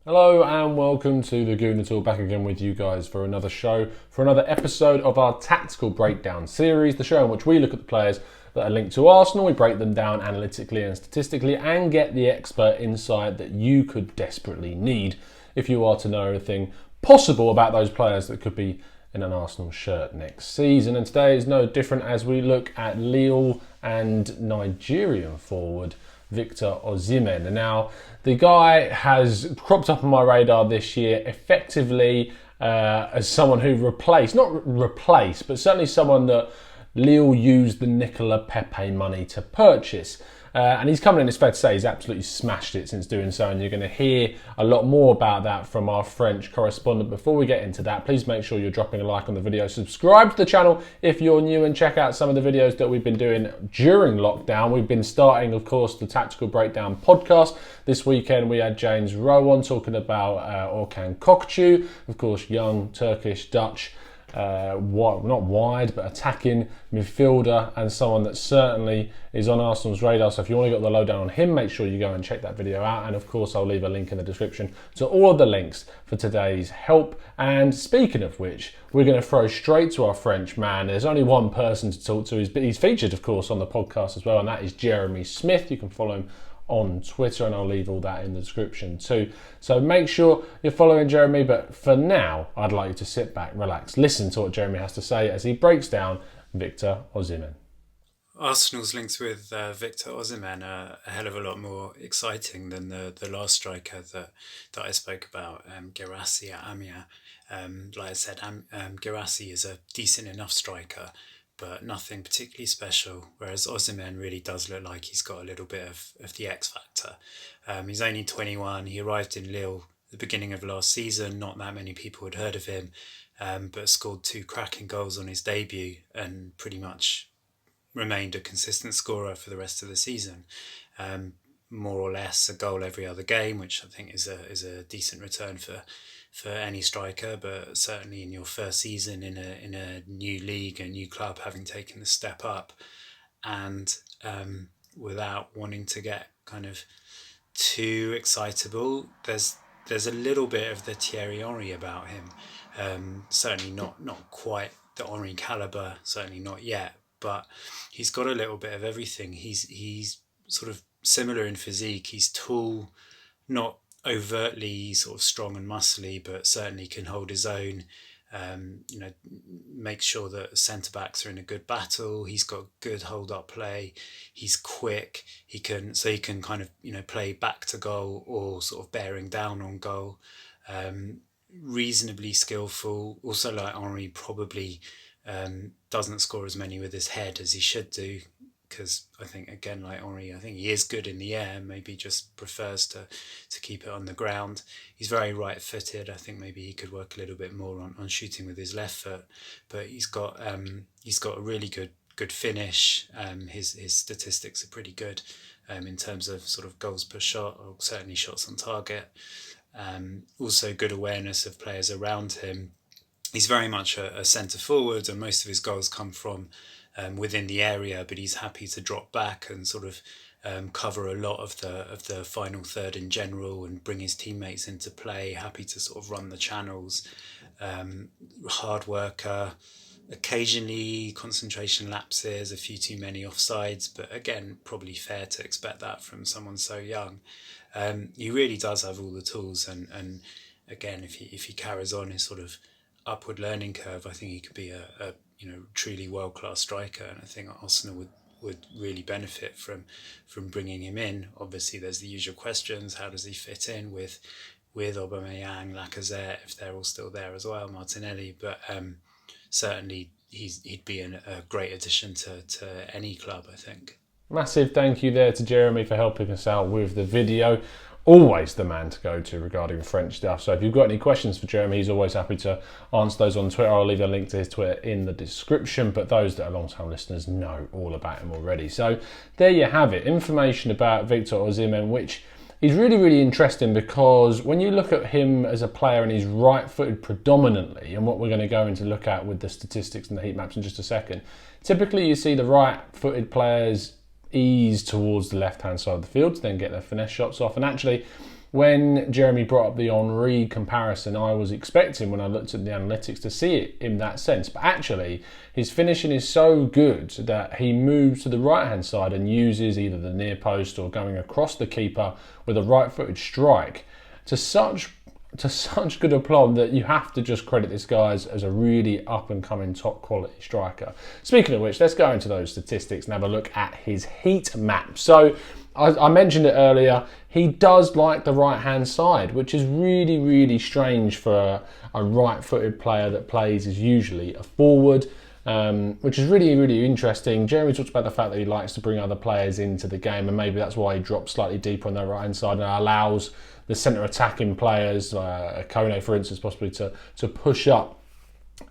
Hello and welcome to the Gooner Talk, back again with you guys for another show, for another episode of our Tactical Breakdown series, the show in which we look at the players that are linked to Arsenal, we break them down analytically and statistically and get the expert insight that you could desperately need if you are to know everything possible about those players that could be in an Arsenal shirt next season. And today is no different as we look at Lille and Nigerian forward Victor Osimhen. And now, the guy has cropped up on my radar this year effectively as someone who not replaced, but certainly someone that Lille used the Nicolas Pepe money to purchase. And he's coming in, it's fair to say, he's absolutely smashed it since doing so, and you're going to hear a lot more about that from our French correspondent. Before we get into that, please make sure you're dropping a like on the video, subscribe to the channel if you're new, and check out some of the videos that we've been doing during lockdown. We've been starting, of course, the Tactical Breakdown podcast. This weekend we had James Rowe on talking about Orkan Kokcu, of course, young Turkish Dutch not wide but attacking midfielder, and someone that certainly is on Arsenal's radar. So if you want to get the lowdown on him, make sure you go and check that video out, and of course I'll leave a link in the description to all of the links for today's help. And speaking of which, we're going to throw straight to our French man. There's only one person to talk to. He's featured, of course, on the podcast as well, and that is Jeremy Smith. You can follow him on Twitter, and I'll leave all that in the description too. So make sure you're following Jeremy, but for now, I'd like you to sit back, relax, listen to what Jeremy has to say as he breaks down Victor Osimhen. Arsenal's links with Victor Osimhen are a hell of a lot more exciting than the last striker that I spoke about, Guirassy at Amiens. Like I said, Guirassy is a decent enough striker, but nothing particularly special, whereas Osimhen really does look like he's got a little bit of the X factor. He's only 21, he arrived in Lille at the beginning of last season, not that many people had heard of him, but scored 2 cracking goals on his debut and pretty much remained a consistent scorer for the rest of the season. More or less a goal every other game, which I think is a decent return for any striker, but certainly in your first season in a new league, a new club, having taken the step up, and without wanting to get kind of too excitable, there's a little bit of the Thierry Henry about him. Certainly not quite the Henry caliber, certainly not yet, but he's got a little bit of everything. He's sort of similar in physique. He's tall, not overtly sort of strong and muscly, but certainly can hold his own. Make sure that centre backs are in a good battle. He's got good hold up play. He's quick. He can kind of play back to goal or sort of bearing down on goal. Reasonably skillful. Also, like Henry, probably doesn't score as many with his head as he should do, because I think, again, like Henry, I think he is good in the air, maybe just prefers to keep it on the ground. He's very right-footed. I think maybe he could work a little bit more on shooting with his left foot, but he's got a really good finish. His statistics are pretty good in terms of sort of goals per shot, or certainly shots on target. Also good awareness of players around him. He's very much a centre forward, and most of his goals come from within the area, but he's happy to drop back and sort of cover a lot of the final third in general and bring his teammates into play. Happy to sort of run the channels. Hard worker. Occasionally concentration lapses, a few too many offsides, but again, probably fair to expect that from someone so young. He really does have all the tools, and again, if he carries on his sort of upward learning curve, I think he could be a truly world-class striker, and I think Arsenal would really benefit from bringing him in. Obviously, there's the usual questions: how does he fit in with Aubameyang, Lacazette, if they're all still there as well, Martinelli? But certainly he'd be a great addition to any club, I think. Massive thank you there to Jeremy for helping us out with the video. Always the man to go to regarding French stuff. So if you've got any questions for Jeremy, he's always happy to answer those on Twitter. I'll leave a link to his Twitter in the description, but those that are long-time listeners know all about him already. So there you have it, information about Victor Osimhen, which is really, really interesting, because when you look at him as a player, and he's right-footed predominantly, and what we're going to go into look at with the statistics and the heat maps in just a second, typically you see the right-footed players ease towards the left-hand side of the field to then get their finesse shots off. And actually, when Jeremy brought up the Henry comparison, I was expecting when I looked at the analytics to see it in that sense. But actually, his finishing is so good that he moves to the right-hand side and uses either the near post or going across the keeper with a right-footed strike to such good aplomb that you have to just credit this guy as a really up-and-coming top-quality striker. Speaking of which, let's go into those statistics and have a look at his heat map. So, I mentioned it earlier, he does like the right-hand side, which is really, really strange for a right-footed player that plays as usually a forward, which is really, really interesting. Jeremy talks about the fact that he likes to bring other players into the game, and maybe that's why he drops slightly deeper on the right-hand side and allows the centre attacking players, Kone for instance, possibly to push up.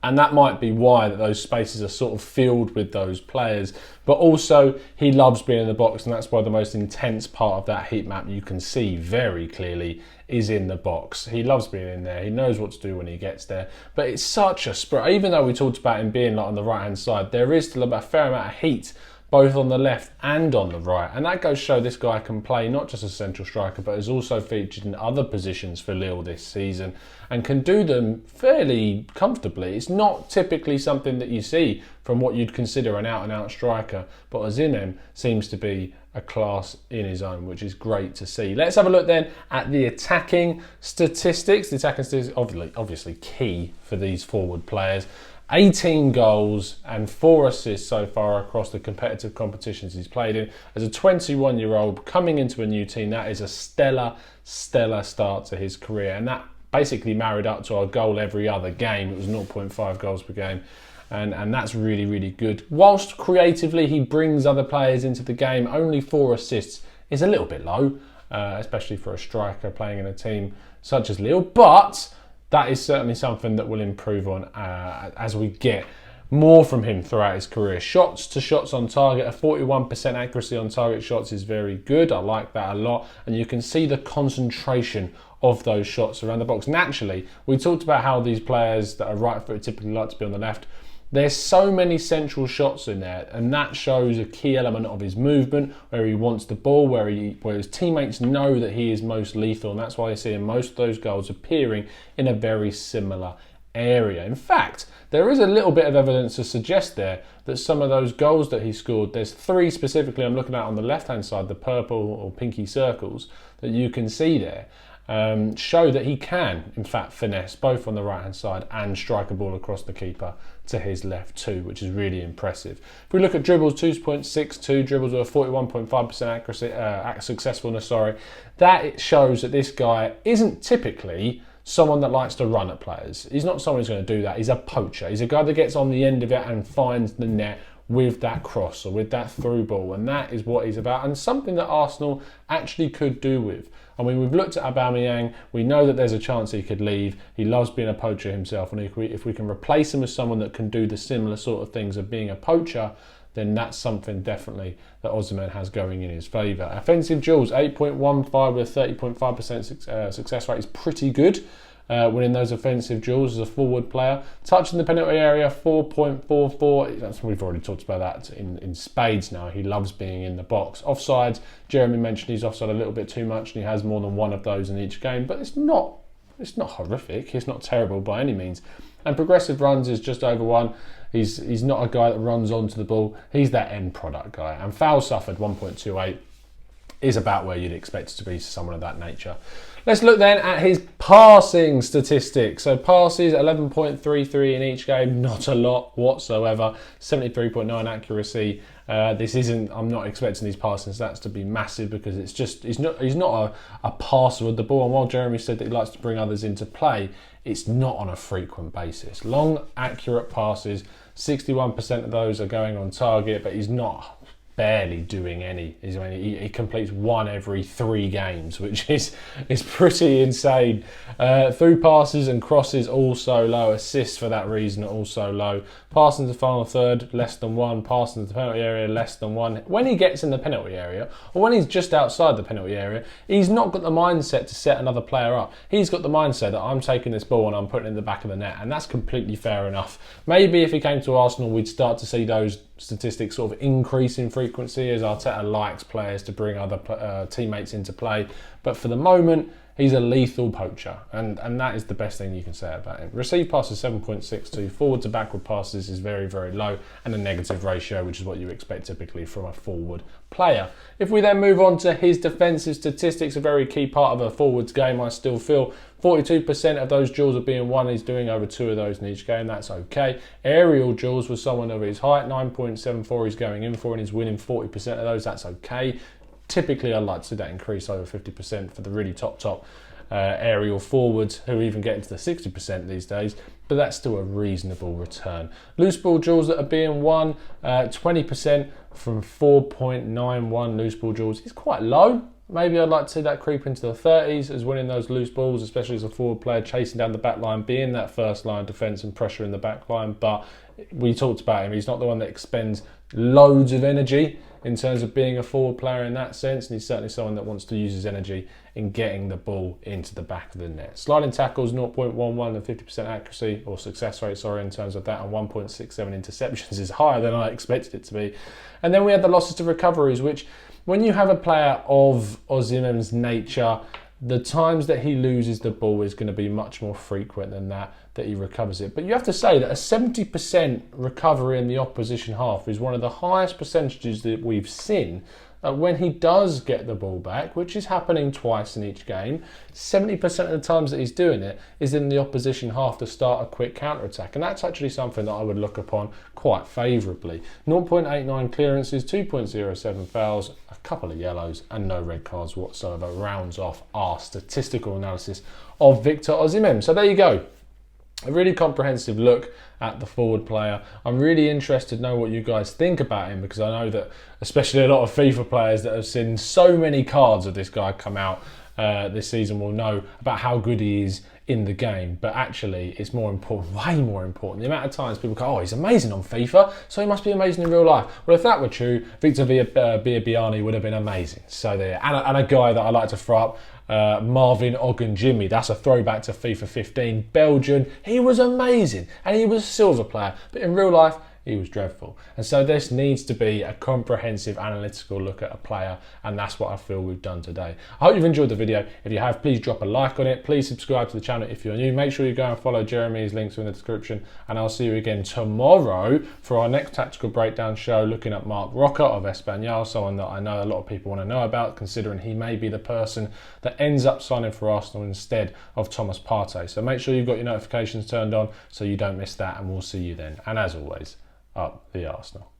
And that might be why that those spaces are sort of filled with those players. But also, he loves being in the box, and that's why the most intense part of that heat map you can see very clearly is in the box. He loves being in there. He knows what to do when he gets there. But it's such a spread. Even though we talked about him being like on the right-hand side, there is still a fair amount of heat both on the left and on the right. And that goes to show this guy can play not just as a central striker, but is also featured in other positions for Lille this season and can do them fairly comfortably. It's not typically something that you see from what you'd consider an out-and-out striker, but Osimhen seems to be a class in his own, which is great to see. Let's have a look then at the attacking statistics. The attacking statistics obviously key for these forward players. 18 goals and 4 assists so far across the competitive competitions he's played in. As a 21-year-old coming into a new team, that is a stellar start to his career. And that basically married up to our goal every other game. It was 0.5 goals per game. And that's really, really good. Whilst creatively he brings other players into the game, only 4 assists is a little bit low, especially for a striker playing in a team such as Lille. But that is certainly something that we'll improve on as we get more from him throughout his career. Shots to shots on target, a 41% accuracy on target shots is very good. I like that a lot. And you can see the concentration of those shots around the box. Naturally, we talked about how these players that are right-footed typically like to be on the left. There's so many central shots in there, and that shows a key element of his movement, where he wants the ball, where his teammates know that he is most lethal, and that's why you see most of those goals appearing in a very similar area. In fact, there is a little bit of evidence to suggest there that some of those goals that he scored, there's 3 specifically I'm looking at on the left-hand side, the purple or pinky circles that you can see there, show that he can, in fact, finesse both on the right-hand side and strike a ball across the keeper to his left too, which is really impressive. If we look at dribbles, 2.62 dribbles with a 41.5% accuracy, successfulness, that shows that this guy isn't typically someone that likes to run at players. He's not someone who's going to do that. He's a poacher. He's a guy that gets on the end of it and finds the net with that cross or with that through ball, and that is what he's about, and something that Arsenal actually could do with. I mean, we've looked at Aubameyang. We know that there's a chance he could leave. He loves being a poacher himself, and if we can replace him with someone that can do the similar sort of things of being a poacher, then that's something definitely that Osimhen has going in his favour. Offensive duels, 8.15 with a 30.5% success rate is pretty good. Winning those offensive duels as a forward player. Touching the penalty area, 4.44. We've already talked about that in spades now. He loves being in the box. Offsides, Jeremy mentioned he's offside a little bit too much, and he has more than one of those in each game, but it's not horrific. It's not terrible by any means. And progressive runs is just over 1. He's not a guy that runs onto the ball. He's that end product guy. And fouls suffered, 1.28. Is about where you'd expect it to be for someone of that nature. Let's look then at his passing statistics. So passes, 11.33 in each game, not a lot whatsoever. 73.9 accuracy. I'm not expecting these passing stats to be massive because he's not a passer with the ball. And while Jeremy said that he likes to bring others into play, it's not on a frequent basis. Long, accurate passes, 61% of those are going on target, but he's not barely doing any. He completes 1 every 3 games, which is pretty insane. Through passes and crosses also low. Assists for that reason are also low. Passing to the final third, less than 1. Passing to the penalty area, less than 1. When he gets in the penalty area, or when he's just outside the penalty area, he's not got the mindset to set another player up. He's got the mindset that I'm taking this ball and I'm putting it in the back of the net, and that's completely fair enough. Maybe if he came to Arsenal, we'd start to see those statistics sort of increase in frequency as Arteta likes players to bring other teammates into play. But for the moment, He's a lethal poacher, and that is the best thing you can say about him. Receive passes 7.62, forward to backward passes is very, very low, and a negative ratio, which is what you expect typically from a forward player. If we then move on to his defensive statistics, a very key part of a forwards game, I still feel 42% of those duels are being won. He's doing over 2 of those in each game. That's okay. Aerial duels with someone of his height, 9.74 he's going in for, and he's winning 40% of those. That's okay. Typically, I'd like to see that increase over 50% for the really top aerial forwards, who even get into the 60% these days, but that's still a reasonable return. Loose ball duels that are being won, 20% from 4.91 loose ball duels is quite low. Maybe I'd like to see that creep into the 30s as winning those loose balls, especially as a forward player, chasing down the back line, being that first line defence and pressure in the back line. But we talked about him, he's not the one that expends loads of energy in terms of being a forward player in that sense, and he's certainly someone that wants to use his energy in getting the ball into the back of the net. Sliding tackles, 0.11 and 50% accuracy, or success rate, sorry, in terms of that, and 1.67 interceptions is higher than I expected it to be. And then we had the losses to recoveries, which, when you have a player of Osimhen's nature, the times that he loses the ball is going to be much more frequent than that he recovers it. But you have to say that a 70% recovery in the opposition half is one of the highest percentages that we've seen when he does get the ball back, which is happening twice in each game. 70% of the times that he's doing it is in the opposition half to start a quick counter-attack, and that's actually something that I would look upon quite favourably. 0.89 clearances, 2.07 fouls, a couple of yellows and no red cards whatsoever rounds off our statistical analysis of Victor Osimhen. So there you go. A really comprehensive look at the forward player. I'm really interested to know what you guys think about him, because I know that especially a lot of FIFA players that have seen so many cards of this guy come out this season will know about how good he is in the game. But actually, it's more important, way more important, the amount of times people go, oh, he's amazing on FIFA, so he must be amazing in real life. Well, if that were true, Victor Biabiany would have been amazing. So there, and a guy that I like to throw up, Marvin Ogunjimi, that's a throwback to FIFA 15, Belgian. He was amazing, and he was a silver player, but in real life, he was dreadful. And so this needs to be a comprehensive analytical look at a player, and that's what I feel we've done today. I hope you've enjoyed the video. If you have, please drop a like on it. Please subscribe to the channel if you're new. Make sure you go and follow Jeremy's links are in the description, and I'll see you again tomorrow for our next tactical breakdown show, looking at Marc Roca of Espanyol, someone that I know a lot of people want to know about, considering he may be the person that ends up signing for Arsenal instead of Thomas Partey. So make sure you've got your notifications turned on so you don't miss that, and we'll see you then. And as always, up the Arsenal.